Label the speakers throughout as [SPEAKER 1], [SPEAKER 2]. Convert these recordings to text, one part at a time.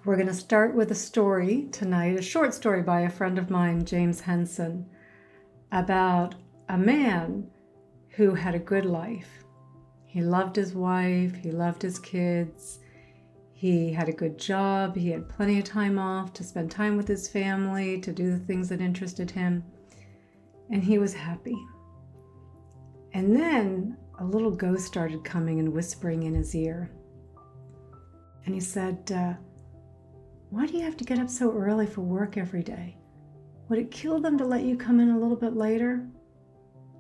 [SPEAKER 1] We're going to start with a story tonight, a short story by a friend of mine, James Henson, about a man who had a good life. He loved his wife, he loved his kids, he had a good job, he had plenty of time off to spend time with his family, to do the things that interested him, and he was happy. And then a little ghost started coming and whispering in his ear. And he said, why do you have to get up so early for work every day? Would it kill them to let you come in a little bit later?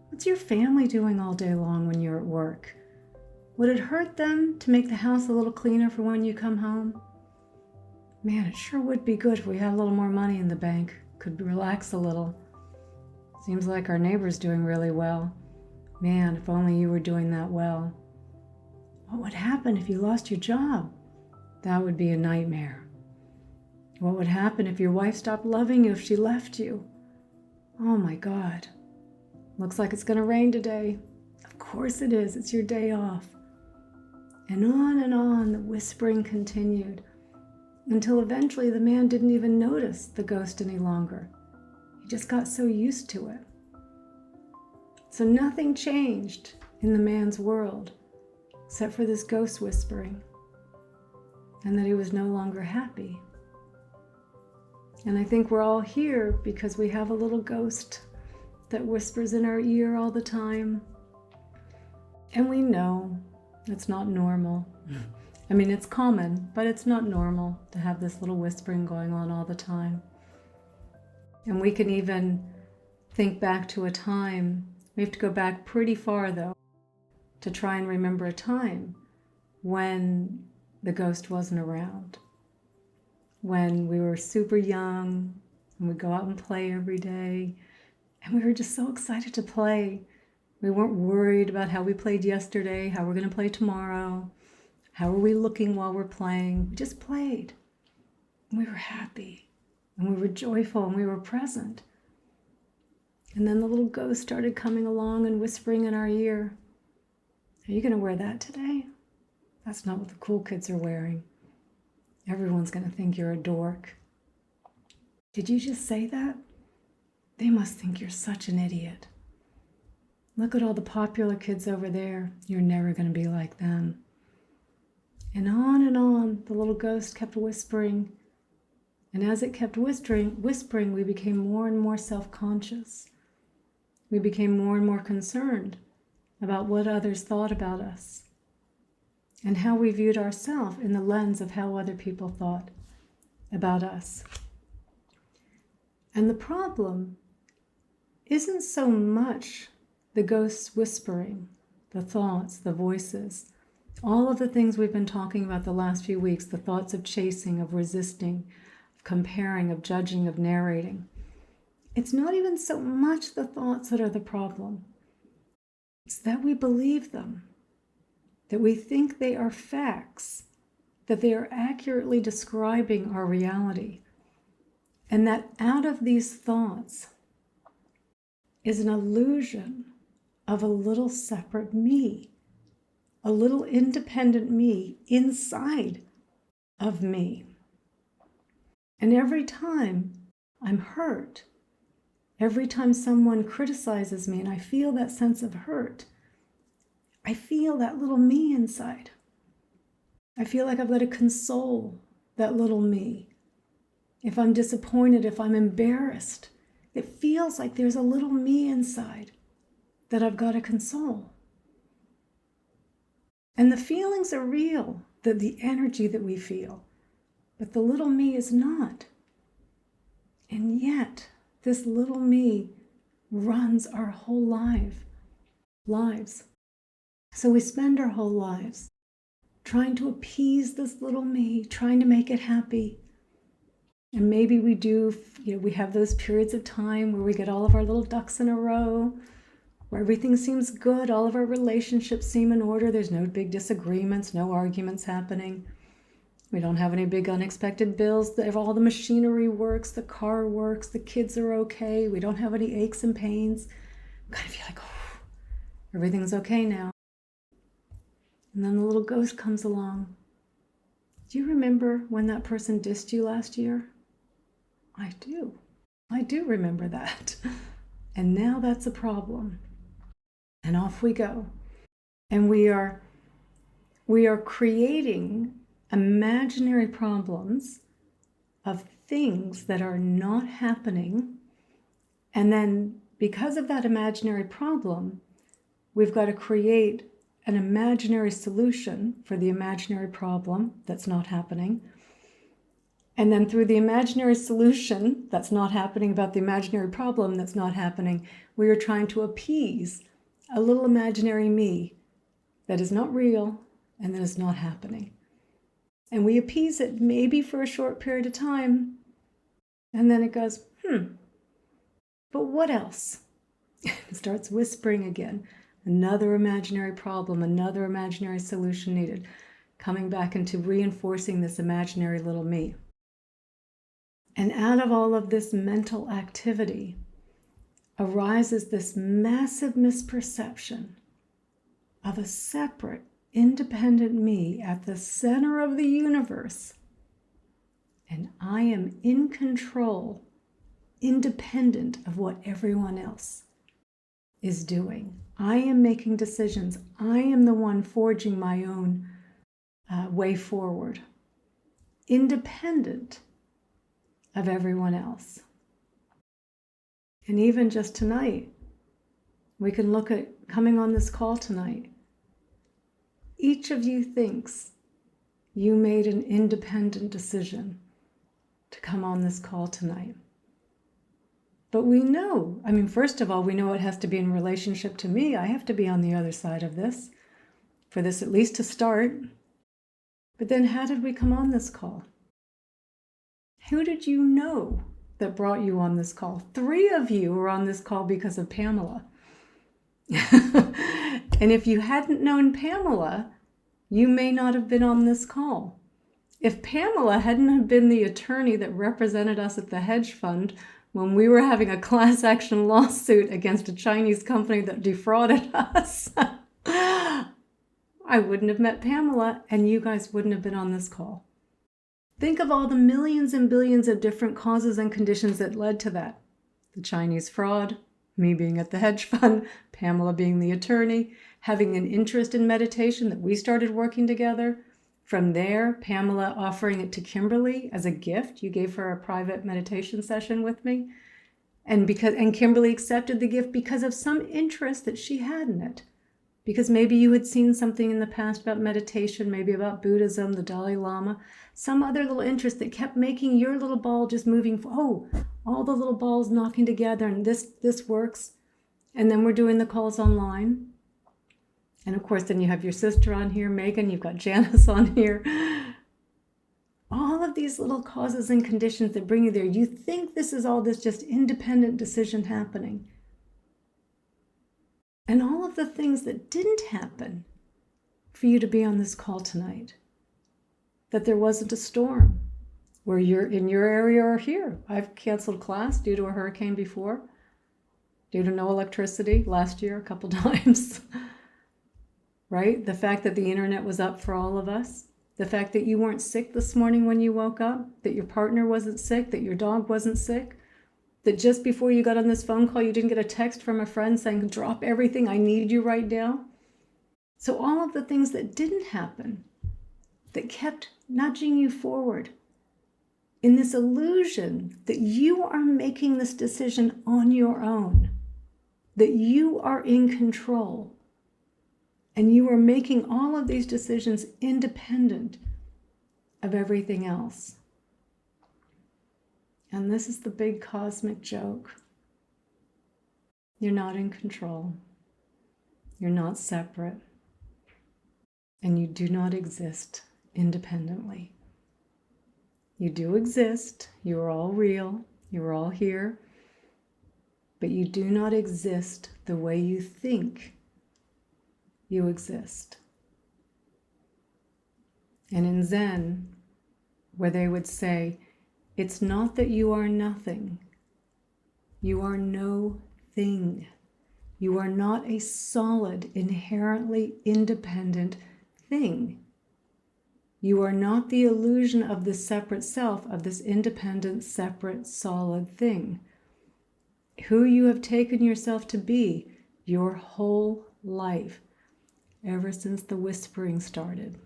[SPEAKER 1] What's your family doing all day long when you're at work? Would it hurt them to make the house a little cleaner for when you come home? Man, it sure would be good if we had a little more money in the bank, could relax a little. Seems like our neighbor's doing really well. Man, if only you were doing that well. What would happen if you lost your job? That would be a nightmare. What would happen if your wife stopped loving you, if she left you? Oh my God. Looks like it's going to rain today. Of course it is. It's your day off. And on the whispering continued until eventually the man didn't even notice the ghost any longer. He just got so used to it. So nothing changed in the man's world except for this ghost whispering, and that he was no longer happy. And I think we're all here because we have a little ghost that whispers in our ear all the time. And we know it's not normal. I mean, it's common, but it's not normal to have this little whispering going on all the time. And we can even think back to a time, we have to go back pretty far though, to try and remember a time when the ghost wasn't around. When we were super young and we'd go out and play every day, and we were just so excited to play. We weren't worried about how we played yesterday, how we're going to play tomorrow, how are we looking while we're playing. We just played. And we were happy, and we were joyful, and we were present. And then the little ghost started coming along and whispering in our ear, are you going to wear that today? That's not what the cool kids are wearing. Everyone's going to think you're a dork. Did you just say that? They must think you're such an idiot. Look at all the popular kids over there. You're never going to be like them. And on, the little ghost kept whispering. And as it kept whispering, we became more and more self-conscious. We became more and more concerned about what others thought about us, and how we viewed ourselves in the lens of how other people thought about us. And the problem isn't so much the ghosts whispering, the thoughts, the voices, all of the things we've been talking about the last few weeks, the thoughts of chasing, of resisting, of comparing, of judging, of narrating. It's not even so much the thoughts that are the problem. It's that we believe them, that we think they are facts, that they are accurately describing our reality, and that out of these thoughts is an illusion of a little separate me, a little independent me inside of me. And every time I'm hurt, every time someone criticizes me and I feel that sense of hurt, I feel that little me inside. I feel like I've got to console that little me. If I'm disappointed, if I'm embarrassed, it feels like there's a little me inside that I've got to console. And the feelings are real, the energy that we feel, but the little me is not. And yet, this little me runs our whole lives. So we spend our whole lives trying to appease this little me, trying to make it happy. And maybe we do, we have those periods of time where we get all of our little ducks in a row, where everything seems good, all of our relationships seem in order, there's no big disagreements, no arguments happening. We don't have any big unexpected bills, all the machinery works, the car works, the kids are okay, we don't have any aches and pains. We kind of feel like, oh, everything's okay now. And then the little ghost comes along. Do you remember when that person dissed you last year? I do. I do remember that. And now that's a problem. And off we go. And we are creating imaginary problems of things that are not happening. And then because of that imaginary problem, we've got to create an imaginary solution for the imaginary problem that's not happening. And then through the imaginary solution that's not happening about the imaginary problem that's not happening, we are trying to appease a little imaginary me that is not real and that is not happening. And we appease it maybe for a short period of time. And then it goes, but what else? It starts whispering again. Another imaginary problem, another imaginary solution needed. Coming back into reinforcing this imaginary little me. And out of all of this mental activity arises this massive misperception of a separate, independent me at the center of the universe. And I am in control, independent of what everyone else is doing. I am making decisions. I am the one forging my own way forward, independent of everyone else. And even just tonight, we can look at coming on this call tonight. Each of you thinks you made an independent decision to come on this call tonight. But we know, first of all, we know it has to be in relationship to me. I have to be on the other side of this, for this at least to start. But then how did we come on this call? Who did you know that brought you on this call? 3 of you were on this call because of Pamela. And if you hadn't known Pamela, you may not have been on this call. If Pamela hadn't have been the attorney that represented us at the hedge fund when we were having a class action lawsuit against a Chinese company that defrauded us, I wouldn't have met Pamela and you guys wouldn't have been on this call. Think of all the millions and billions of different causes and conditions that led to that. The Chinese fraud, me being at the hedge fund, Pamela being the attorney, having an interest in meditation that we started working together. From there, Pamela offering it to Kimberly as a gift. You gave her a private meditation session with me. And Kimberly accepted the gift because of some interest that she had in it. Because maybe you had seen something in the past about meditation, maybe about Buddhism, the Dalai Lama, some other little interest that kept making your little ball just moving. All the little balls knocking together, and this works. And then we're doing the calls online. And of course, then you have your sister on here, Megan, you've got Janice on here. All of these little causes and conditions that bring you there. You think this is all this just independent decision happening. And all of the things that didn't happen for you to be on this call tonight. That there wasn't a storm where you're in your area or here. I've canceled class due to a hurricane before, due to no electricity last year a couple times. Right? The fact that the internet was up for all of us. The fact that you weren't sick this morning when you woke up, that your partner wasn't sick, that your dog wasn't sick. That just before you got on this phone call, you didn't get a text from a friend saying, drop everything, I need you right now. So all of the things that didn't happen, that kept nudging you forward in this illusion that you are making this decision on your own, that you are in control, and you are making all of these decisions independent of everything else. And this is the big cosmic joke. You're not in control. You're not separate. And you do not exist independently. You do exist. You are all real. You are all here. But you do not exist the way you think you exist. And in Zen, where they would say, it's not that you are nothing. You are no thing. You are not a solid, inherently independent thing. You are not the illusion of this separate self, of this independent, separate, solid thing. Who you have taken yourself to be your whole life, ever since the whispering started.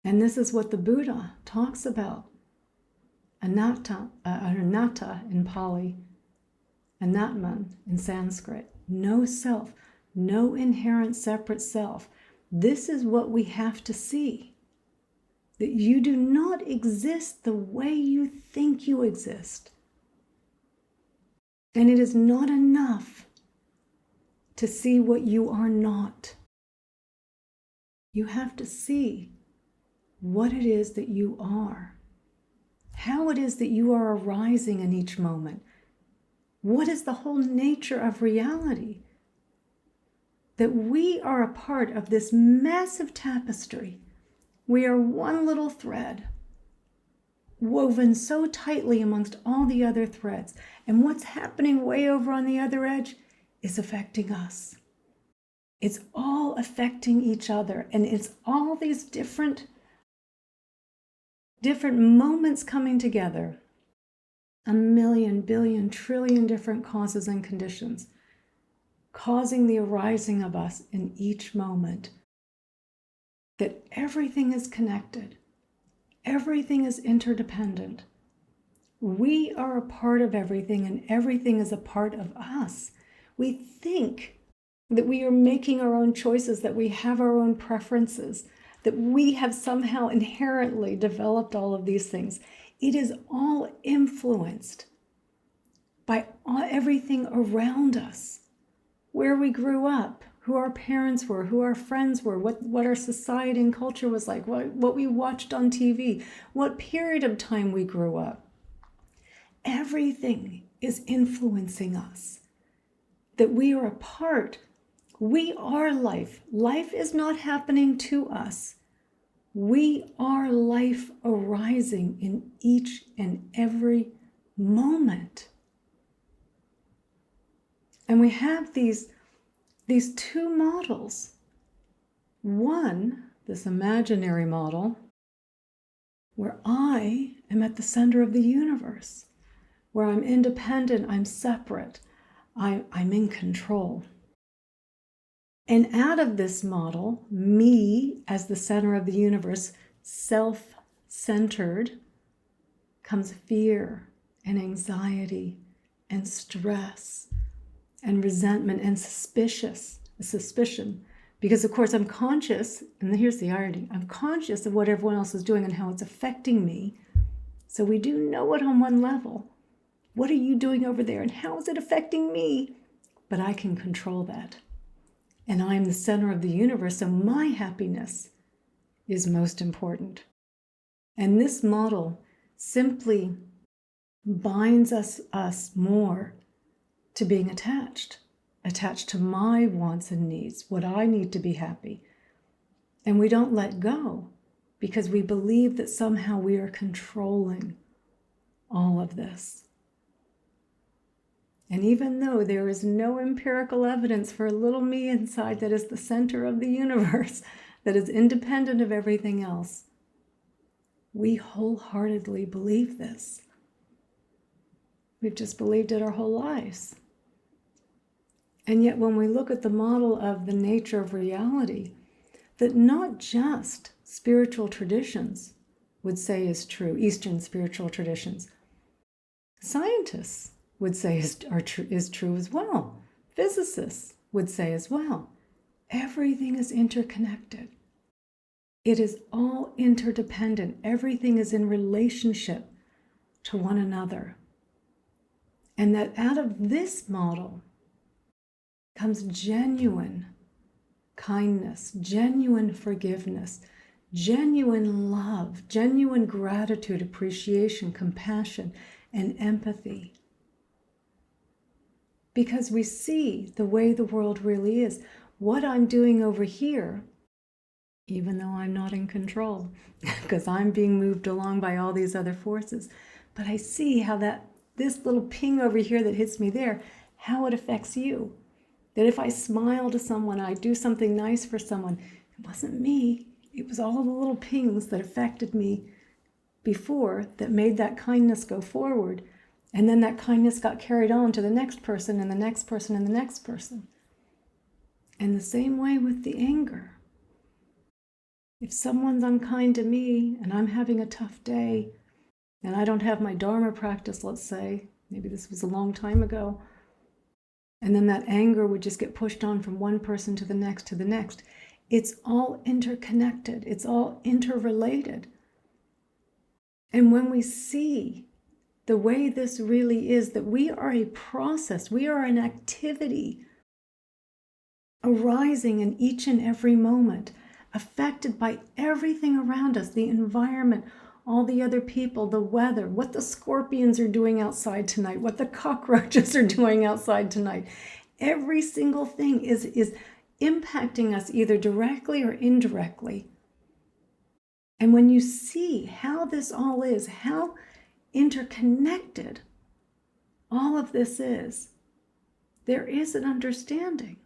[SPEAKER 1] And this is what the Buddha talks about. Anatta in Pali, Anatman in Sanskrit. No self, no inherent separate self. This is what we have to see. That you do not exist the way you think you exist. And it is not enough to see what you are not. You have to see what it is that you are. How it is that you are arising in each moment. What is the whole nature of reality? That we are a part of this massive tapestry. We are one little thread, woven so tightly amongst all the other threads. And what's happening way over on the other edge is affecting us. It's all affecting each other. And it's all these different moments coming together. A million, billion, trillion different causes and conditions, causing the arising of us in each moment. That everything is connected. Everything is interdependent. We are a part of everything, and everything is a part of us. We think that we are making our own choices, that we have our own preferences, that we have somehow inherently developed all of these things. It is all influenced by everything around us, where we grew up, who our parents were, who our friends were, what our society and culture was like, what we watched on TV, what period of time we grew up. Everything is influencing us, that we are a part. We are life. Life is not happening to us. We are life arising in each and every moment. And we have these two models. One, this imaginary model, where I am at the center of the universe, where I'm independent, I'm separate, I'm in control. And out of this model, me as the center of the universe, self-centered, comes fear and anxiety and stress and resentment and suspicion. Because of course I'm conscious, and here's the irony, I'm conscious of what everyone else is doing and how it's affecting me. So we do know it on one level. What are you doing over there and how is it affecting me? But I can control that. And I'm the center of the universe, so my happiness is most important. And this model simply binds us more to being attached to my wants and needs, what I need to be happy. And we don't let go because we believe that somehow we are controlling all of this. And even though there is no empirical evidence for a little me inside that is the center of the universe, that is independent of everything else, we wholeheartedly believe this. We've just believed it our whole lives. And yet when we look at the model of the nature of reality, that not just spiritual traditions would say is true, Eastern spiritual traditions, scientists would say is true as well. Physicists would say as well. Everything is interconnected. It is all interdependent. Everything is in relationship to one another. And that out of this model comes genuine kindness, genuine forgiveness, genuine love, genuine gratitude, appreciation, compassion, and empathy. Because we see the way the world really is. What I'm doing over here, even though I'm not in control, because I'm being moved along by all these other forces, but I see how this little ping over here that hits me there, how it affects you. That if I smile to someone, I do something nice for someone, it wasn't me, It was all the little pings that affected me before that made that kindness go forward. And then that kindness got carried on to the next person and the next person and the next person. And the same way with the anger. If someone's unkind to me and I'm having a tough day and I don't have my Dharma practice, let's say, maybe this was a long time ago, and then that anger would just get pushed on from one person to the next to the next. It's all interconnected. It's all interrelated. And when we see the way this really is, that we are a process, we are an activity arising in each and every moment, affected by everything around us, the environment, all the other people, the weather, what the scorpions are doing outside tonight, what the cockroaches are doing outside tonight. Every single thing is impacting us either directly or indirectly. And when you see how this all is, how interconnected all of this is, there is an understanding.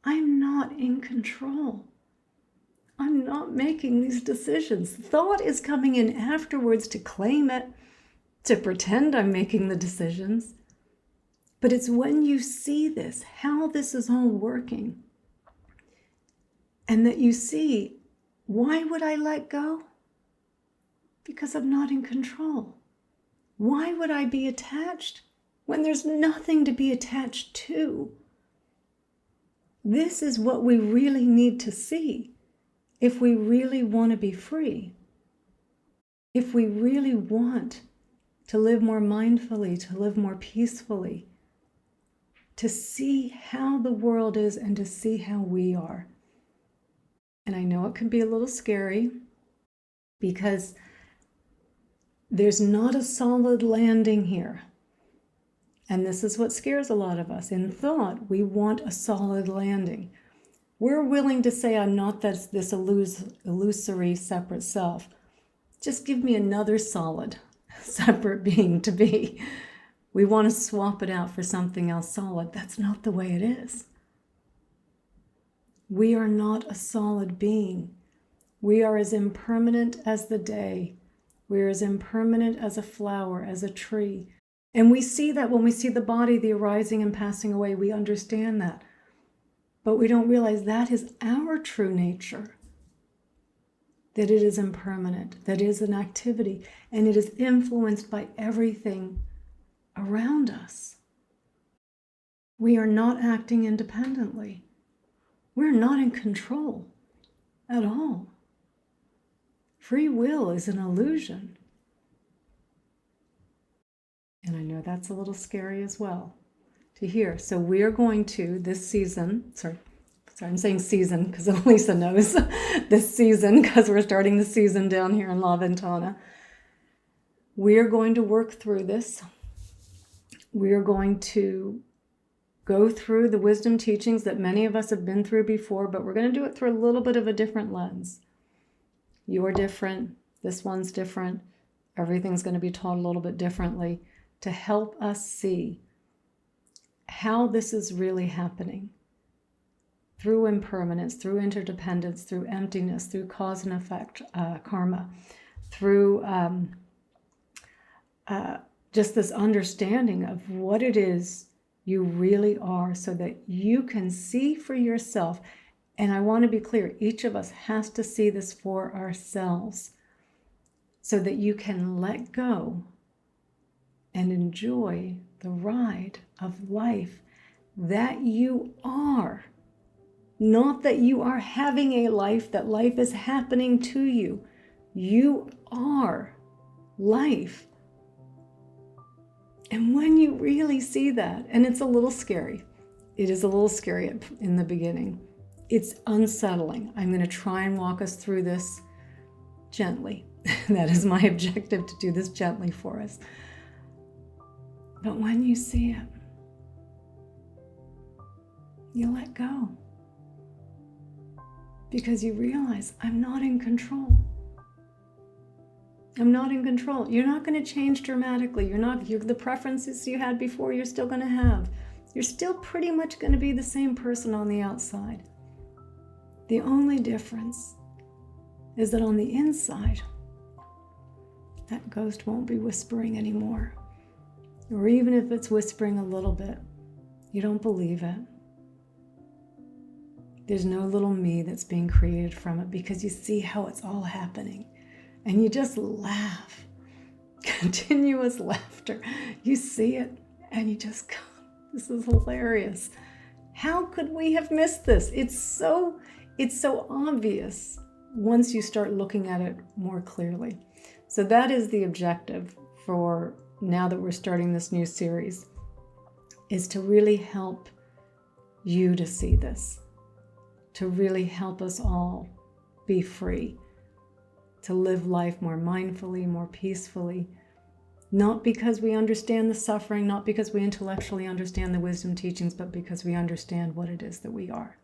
[SPEAKER 1] I'm not in control. I'm not making these decisions. Thought is coming in afterwards to claim it, to pretend I'm making the decisions. But it's when you see this, how this is all working, and that you see, why would I let go? Because I'm not in control. Why would I be attached when there's nothing to be attached to? This is what we really need to see. If we really want to be free, if we really want to live more mindfully, to live more peacefully, to see how the world is and to see how we are. And I know it can be a little scary because there's not a solid landing here. And this is what scares a lot of us. In thought, we want a solid landing. We're willing to say, I'm not this illusory separate self. Just give me another solid separate being to be. We want to swap it out for something else solid. That's not the way it is. We are not a solid being. We are as impermanent as the day. We are as impermanent as a flower, as a tree. And we see that when we see the body, the arising and passing away, we understand that. But we don't realize that is our true nature, that it is impermanent, that it is an activity, and it is influenced by everything around us. We are not acting independently. We're not in control at all. Free will is an illusion. And I know that's a little scary as well to hear. So we are going to, this season, sorry, I'm saying season because Elisa knows, this season, because we're starting the season down here in La Ventana. We are going to work through this. We are going to go through the wisdom teachings that many of us have been through before, but we're going to do it through a little bit of a different lens. You're different. This one's different. Everything's going to be taught a little bit differently to help us see how this is really happening through impermanence, through interdependence, through emptiness, through cause and effect, karma, through just this understanding of what it is you really are so that you can see for yourself. And I want to be clear, each of us has to see this for ourselves so that you can let go and enjoy the ride of life that you are. Not that you are having a life, that life is happening to you. You are life. And when you really see that, and it's a little scary, it is a little scary in the beginning. It's unsettling. I'm going to try and walk us through this gently. That is my objective, to do this gently for us. But when you see it, you let go. Because you realize, I'm not in control. I'm not in control. You're not going to change dramatically. The preferences you had before, you're still going to have. You're still pretty much going to be the same person on the outside. The only difference is that on the inside, that ghost won't be whispering anymore. Or even if it's whispering a little bit, you don't believe it. There's no little me that's being created from it, because you see how it's all happening. And you just laugh. Continuous laughter. You see it and you just go, this is hilarious. How could we have missed this? It's so obvious once you start looking at it more clearly. So that is the objective for now that we're starting this new series, is to really help you to see this, to really help us all be free, to live life more mindfully, more peacefully, not because we understand the suffering, not because we intellectually understand the wisdom teachings, but because we understand what it is that we are.